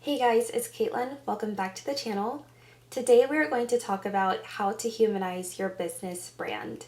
Hey guys, it's Caitlin. Welcome back to the channel. Today we are going to talk about how to humanize your business brand.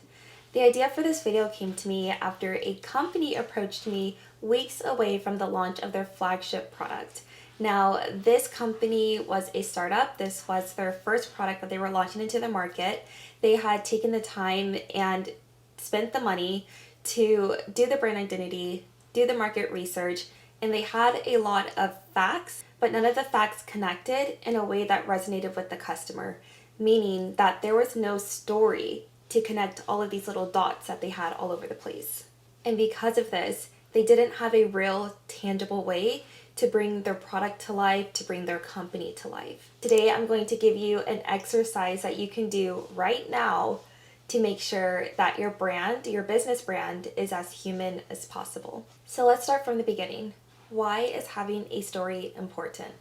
The idea for this video came to me after a company approached me weeks away from the launch of their flagship product. Now, this company was a startup. This was their first product that they were launching into the market. They had taken the time and spent the money to do the brand identity, do the market research, and they had a lot of facts, but none of the facts connected in a way that resonated with the customer, meaning that there was no story to connect all of these little dots that they had all over the place. And because of this, they didn't have a real tangible way to bring their product to life, to bring their company to life. Today, I'm going to give you an exercise that you can do right now to make sure that your brand, your business brand, is as human as possible. So let's start from the beginning. Why is having a story important?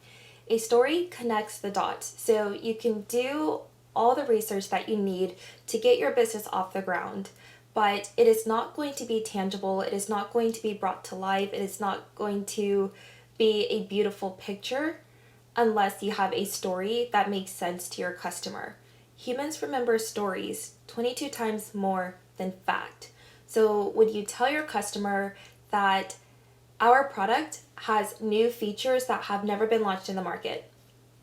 A story connects the dots. So you can do all the research that you need to get your business off the ground, but it is not going to be tangible. It is not going to be brought to life. It is not going to be a beautiful picture unless you have a story that makes sense to your customer. Humans remember stories 22 times more than fact. So when you tell your customer that our product has new features that have never been launched in the market,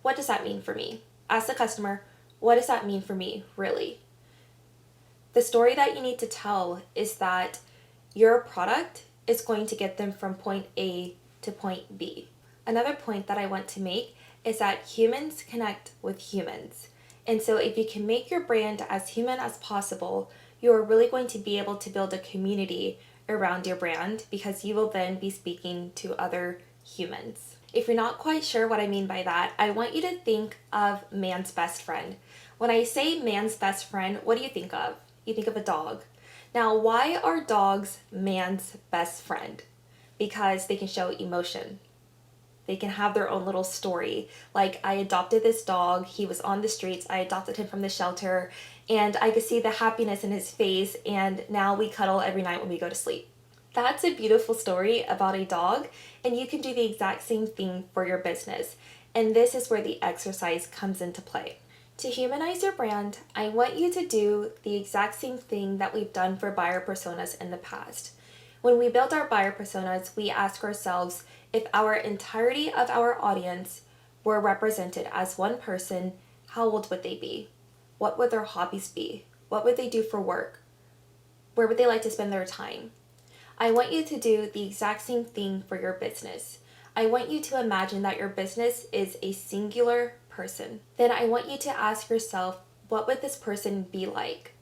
what does that mean for me? As a customer, what does that mean for me, really? The story that you need to tell is that your product is going to get them from point A to point B. Another point that I want to make is that humans connect with humans. And so if you can make your brand as human as possible, you're really going to be able to build a community around your brand because you will then be speaking to other humans. If you're not quite sure what I mean by that, I want you to think of man's best friend. When I say man's best friend, what do you think of? You think of a dog. Now, why are dogs man's best friend? Because they can show emotion. They can have their own little story. Like, I adopted this dog, he was on the streets, I adopted him from the shelter, and I could see the happiness in his face, and now we cuddle every night when we go to sleep. That's a beautiful story about a dog, and you can do the exact same thing for your business. And this is where the exercise comes into play. To humanize your brand, I want you to do the exact same thing that we've done for buyer personas in the past. When we build our buyer personas, we ask ourselves, if our entirety of our audience were represented as one person, how old would they be? What would their hobbies be? What would they do for work? Where would they like to spend their time? I want you to do the exact same thing for your business. I want you to imagine that your business is a singular person. Then I want you to ask yourself, what would this person be like?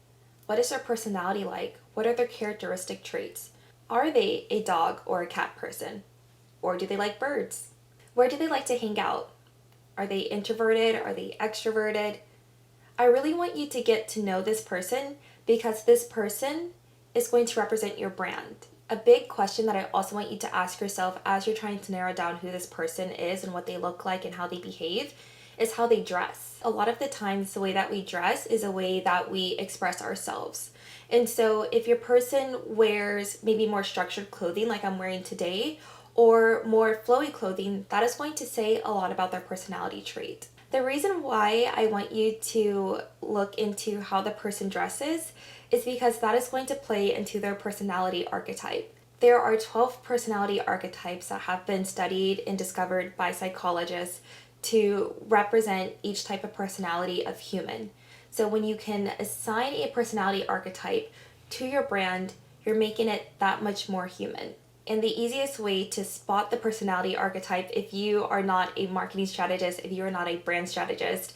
What is their personality like? What are their characteristic traits? Are they a dog or a cat person? Or do they like birds? Where do they like to hang out? Are they introverted? Are they extroverted? I really want you to get to know this person because this person is going to represent your brand. A big question that I also want you to ask yourself as you're trying to narrow down who this person is and what they look like and how they behave is how they dress. A lot of the times the way that we dress is a way that we express ourselves. And so if your person wears maybe more structured clothing like I'm wearing today, or more flowy clothing, that is going to say a lot about their personality trait. The reason why I want you to look into how the person dresses is because that is going to play into their personality archetype. There are 12 personality archetypes that have been studied and discovered by psychologists to represent each type of personality of human. So when you can assign a personality archetype to your brand, you're making it that much more human. And the easiest way to spot the personality archetype, if you are not a marketing strategist, if you are not a brand strategist,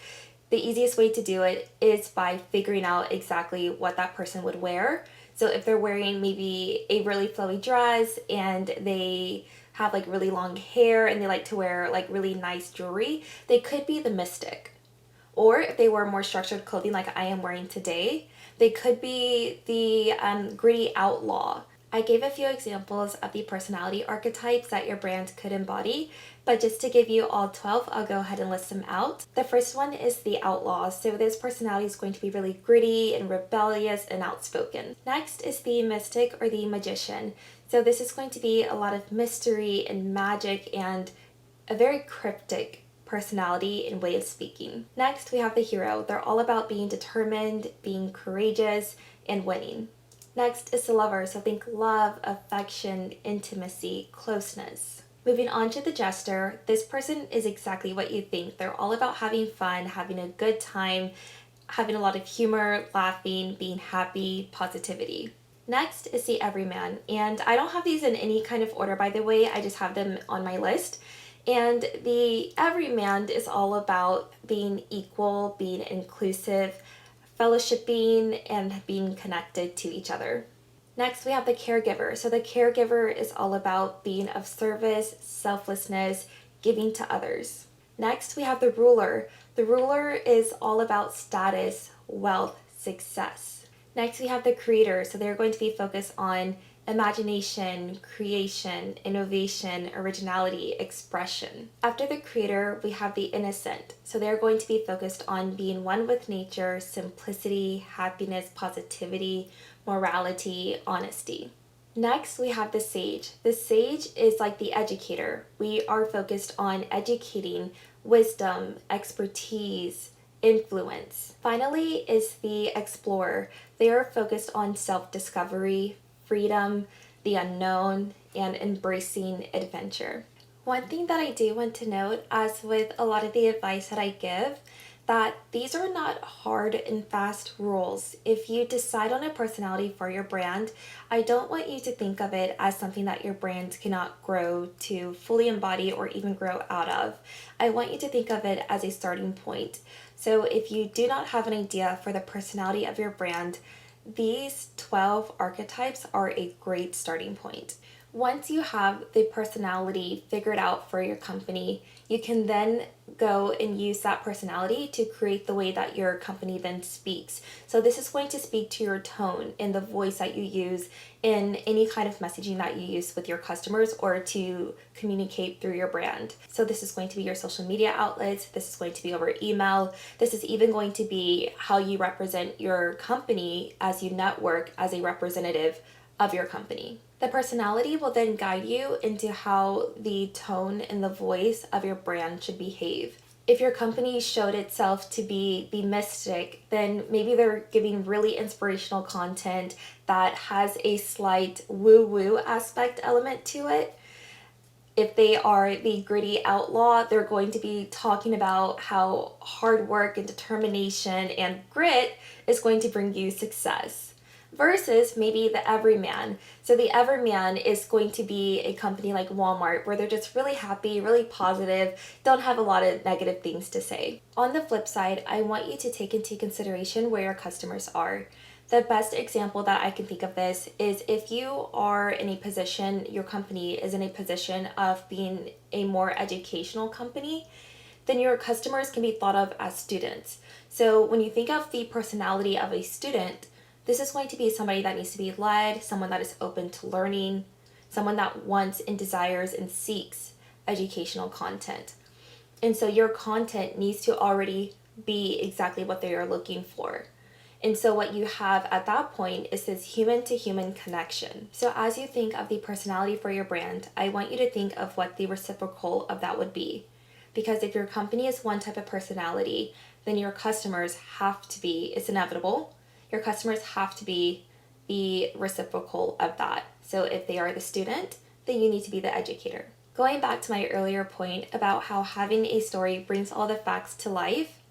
the easiest way to do it is by figuring out exactly what that person would wear. So if they're wearing maybe a really flowy dress and they have like really long hair and they like to wear like really nice jewelry, they could be the mystic. Or if they wear more structured clothing like I am wearing today, they could be the gritty outlaw. I gave a few examples of the personality archetypes that your brand could embody, but just to give you all 12, I'll go ahead and list them out. The first one is the outlaw. So this personality is going to be really gritty and rebellious and outspoken. Next is the mystic or the magician. So this is going to be a lot of mystery and magic and a very cryptic personality and way of speaking. Next, we have the hero. They're all about being determined, being courageous, and winning. Next is the lover, so think love, affection, intimacy, closeness. Moving on to the jester, this person is exactly what you think. They're all about having fun, having a good time, having a lot of humor, laughing, being happy, positivity. Next is the everyman, and I don't have these in any kind of order, by the way, I just have them on my list. And the everyman is all about being equal, being inclusive, fellowshipping, and being connected to each other. Next, we have the caregiver. So the caregiver is all about being of service, selflessness, giving to others. Next, we have the ruler. The ruler is all about status, wealth, success. Next, we have the creator. So they're going to be focused on imagination, creation, innovation, originality, expression. After the creator, we have the innocent. So they're going to be focused on being one with nature, simplicity, happiness, positivity, morality, honesty. Next, we have the sage. The sage is like the educator. We are focused on educating, wisdom, expertise, influence. Finally is the explorer. They are focused on self-discovery, freedom, the unknown, and embracing adventure. One thing that I do want to note, as with a lot of the advice that I give, that these are not hard and fast rules. If you decide on a personality for your brand, I don't want you to think of it as something that your brand cannot grow to fully embody or even grow out of. I want you to think of it as a starting point. So if you do not have an idea for the personality of your brand, these 12 archetypes are a great starting point. Once you have the personality figured out for your company, you can then go and use that personality to create the way that your company then speaks. So this is going to speak to your tone in the voice that you use in any kind of messaging that you use with your customers or to communicate through your brand. So this is going to be your social media outlets. This is going to be over email. This is even going to be how you represent your company as you network as a representative of your company. The personality will then guide you into how the tone and the voice of your brand should behave. If your company showed itself to be the mystic, then maybe they're giving really inspirational content that has a slight woo-woo aspect element to it. If they are the gritty outlaw, they're going to be talking about how hard work and determination and grit is going to bring you success. Versus maybe the everyman. So the everyman is going to be a company like Walmart where they're just really happy, really positive, don't have a lot of negative things to say. On the flip side, I want you to take into consideration where your customers are. The best example that I can think of this is if you are in a position, your company is in a position of being a more educational company, then your customers can be thought of as students. So when you think of the personality of a student, this is going to be somebody that needs to be led, someone that is open to learning, someone that wants and desires and seeks educational content. And so your content needs to already be exactly what they are looking for. And so what you have at that point is this human-to-human connection. So as you think of the personality for your brand, I want you to think of what the reciprocal of that would be. Because if your company is one type of personality, then your customers have to be, it's inevitable, your customers have to be the reciprocal of that. So if they are the student, then you need to be the educator. Going back to my earlier point about how having a story brings all the facts to life,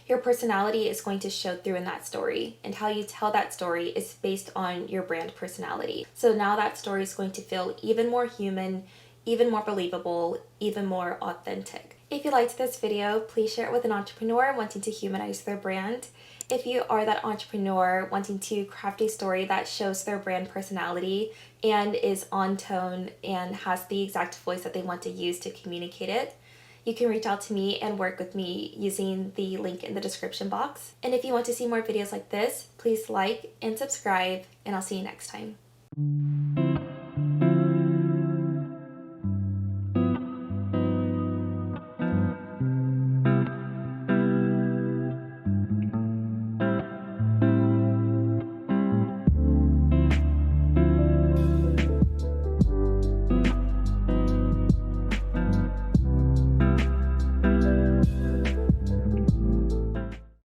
your personality is going to show through in that story, and how you tell that story is based on your brand personality. So now that story is going to feel even more human, even more believable, even more authentic. If you liked this video, please share it with an entrepreneur wanting to humanize their brand. If you are that entrepreneur wanting to craft a story that shows their brand personality and is on tone and has the exact voice that they want to use to communicate it, you can reach out to me and work with me using the link in the description box. And if you want to see more videos like this, please like and subscribe, and I'll see you next time.